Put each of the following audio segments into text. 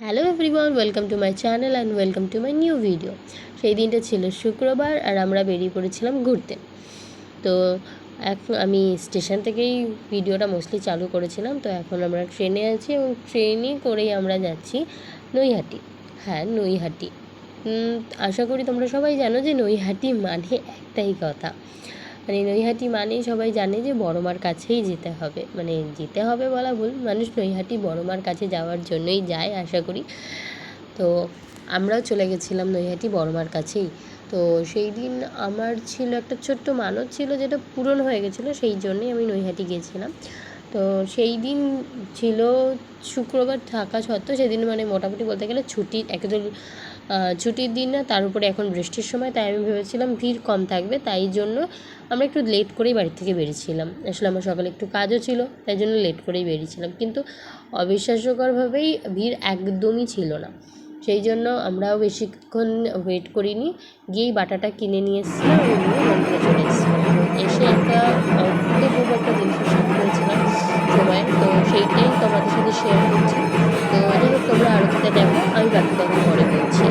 Hello everyone, welcome to my channel and welcome to my new video. সেই দিনটা ছিল শুক্রবার আর আমরা বেরিয়ে পড়েছিলাম ঘুরতে। তো এখন আমি স্টেশন থেকেই ভিডিওটা মোস্টলি চালু করেছিলাম। তো এখন আমরা ট্রেনে আছি এবং ট্রেনে করেই আমরা যাচ্ছি নৈহাটি। হ্যাঁ, নৈহাটি। আশা করি তোমরা সবাই জানো যে নৈহাটি মানে একটাই কথা, মানে নৈহাটি মানেই সবাই জানে যে বড়মার কাছেই যেতে হবে, মানে যেতে হবে বলা ভুল, মানুষ নৈহাটি বড়মার কাছে যাওয়ার জন্যই যায় আশা করি। তো আমরাও চলে গেছিলাম নৈহাটি বড়মার কাছেই। তো সেই দিন আমার ছিল একটা ছোট্ট মানত ছিল, যেটা পূরণ হয়ে গেছিলো, সেই জন্যই আমি নৈহাটি গিয়েছিলাম। তো সেই দিন ছিল শুক্রবার থাকা সত্ত্বেও সেদিন মানে মোটামুটি বলতে গেলে ছুটির একদম ছুটির দিন না, তার উপরে এখন বৃষ্টির সময়, তাই আমি ভেবেছিলাম ভিড় কম থাকবে, তাই জন্য আমরা একটু লেট করেই বাড়ি থেকে বেরিয়েছিলাম। আসলে আমার সকালে একটু কাজও ছিল, তাই জন্য লেট করেই বেরিয়েছিলাম, কিন্তু অবিশ্বাস্যকরভাবেই ভিড় একদমই ছিল না। সেই জন্য আমরাও বেশিক্ষণ ওয়েট করিনি, গিয়েই বাটাটা কিনে নিয়ে এসেছিলাম এবং নিয়ে মন্দিরে চলে এসেছিলাম। এসে একটা অভূতপূর্ব একটা জিনিসের সাথে হয়েছিলাম সময়, তো সেইটাই তোমাদের সাথে শেয়ার করছি। তো যাই হোক, তোমরা আরতিটা দেখো, আমি বাকি কথা পরে বলছি।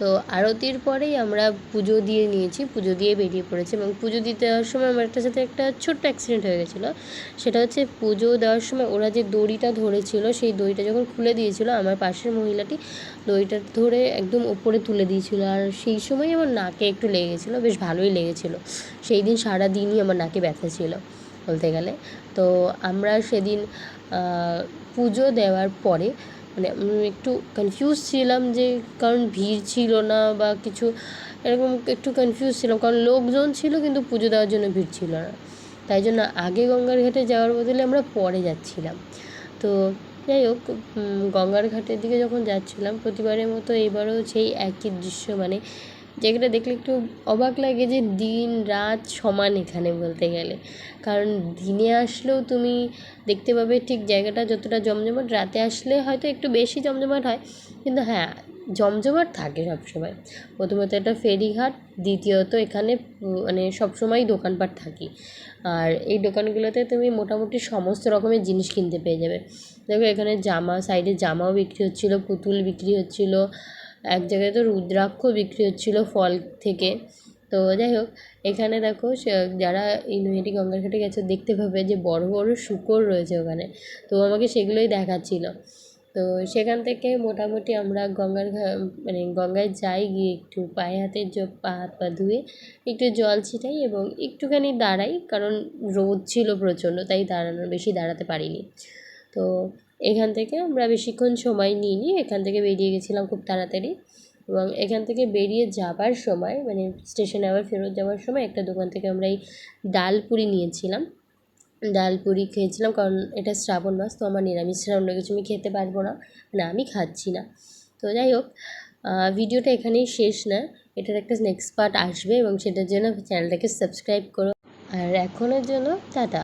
তো আরতির পরেই আমরা পুজো দিয়ে নিয়েছি, পুজো দিয়ে বেরিয়ে পড়েছি। এবং পুজো দিতে দেওয়ার সময় আমার একটা সাথে একটা ছোট্ট অ্যাক্সিডেন্ট হয়ে গেছিলো। সেটা হচ্ছে পুজো দেওয়ার সময় ওরা যে দড়িটা ধরেছিল, সেই দড়িটা যখন খুলে দিয়েছিল, আমার পাশের মহিলাটি দড়িটা ধরে একদম ওপরে তুলে দিয়েছিল, আর সেই সময় আমার নাকে একটু লেগে গেছিলো, বেশ ভালোই লেগেছিলো। সেই দিন সারাদিনই আমার নাকে ব্যথা ছিল বলতে গেলে। তো আমরা সেদিন পুজো দেওয়ার পরে মানে একটু কনফিউজ ছিলাম, যে কারণ ভিড় ছিল না বা কিছু এরকম, একটু কনফিউজ ছিলাম, কারণ লোকজন ছিল কিন্তু পুজো দেওয়ার জন্য ভিড় ছিল না, তাই জন্য আগে গঙ্গার ঘাটে যাওয়ার বদলে আমরা পরে যাচ্ছিলাম। তো যাই হোক, গঙ্গার ঘাটের দিকে যখন যাচ্ছিলাম প্রতিবারের মতো এবারও সেই একই দৃশ্য, মানে যেটা দেখলে একটু অবাক লাগে যে দিন রাত সমান এখানে বলতে গেলে। কারণ দিনে আসলেও তুমি দেখতে পাবে ঠিক জায়গাটা যতটা জমজমাট, রাতে আসলে হয়তো একটু বেশি জমজমাট হয়, কিন্তু হ্যাঁ, জমজমাট থাকে সবসময়। প্রথমত এটা ফেরিঘাট, দ্বিতীয়ত এখানে মানে সবসময় দোকানপাট থাকে, আর এই দোকানগুলোতে তুমি মোটামুটি সমস্ত রকমের জিনিস কিনতে পেয়ে যাবে। দেখো এখানে জামা, সাইডে জামাও বিক্রি হচ্ছিলো, পুতুল বিক্রি হচ্ছিলো, এক জায়গায় তো রুদ্রাক্ষ বিক্রি হচ্ছিলো ফল থেকে। তো যাই হোক, এখানে দেখো যারা এই নৈহাটি গঙ্গার ঘাটে গেছে দেখতে পাবে যে বড় বড় শূকর রয়েছে ওখানে, তো আমাকে সেগুলোই দেখাচ্ছিল। তো সেখান থেকে মোটামুটি আমরা মানে গঙ্গায় যাই, গিয়ে একটু পায়ে হাতে পা হাত পা ধুয়ে একটু জল ছিটাই এবং একটুখানি দাঁড়াই, কারণ রোদ ছিল প্রচণ্ড, তাই বেশি দাঁড়াতে পারিনি। তো এখান থেকে আমরা বেশিক্ষণ সময় নিইনি, এখান থেকে বেরিয়ে গেছিলাম খুব তাড়াতাড়ি। এবং এখান থেকে বেরিয়ে যাবার সময় মানে স্টেশনে আবার ফেরত যাওয়ার সময় একটা দোকান থেকে আমরা এই ডাল পুরি নিয়েছিলাম, ডাল পুরি খেয়েছিলাম, কারণ এটা শ্রাবণ মাস, তো আমার নিরামিষ ছাড়া অন্য কিছু আমি খেতে পারবো না, মানে আমি খাচ্ছি না। তো যাই হোক, ভিডিওটা এখানেই শেষ না, এটার একটা নেক্সট পার্ট আসবে এবং সেটার জন্য চ্যানেলটাকে সাবস্ক্রাইব করো। আর এখনের জন্য টাটা।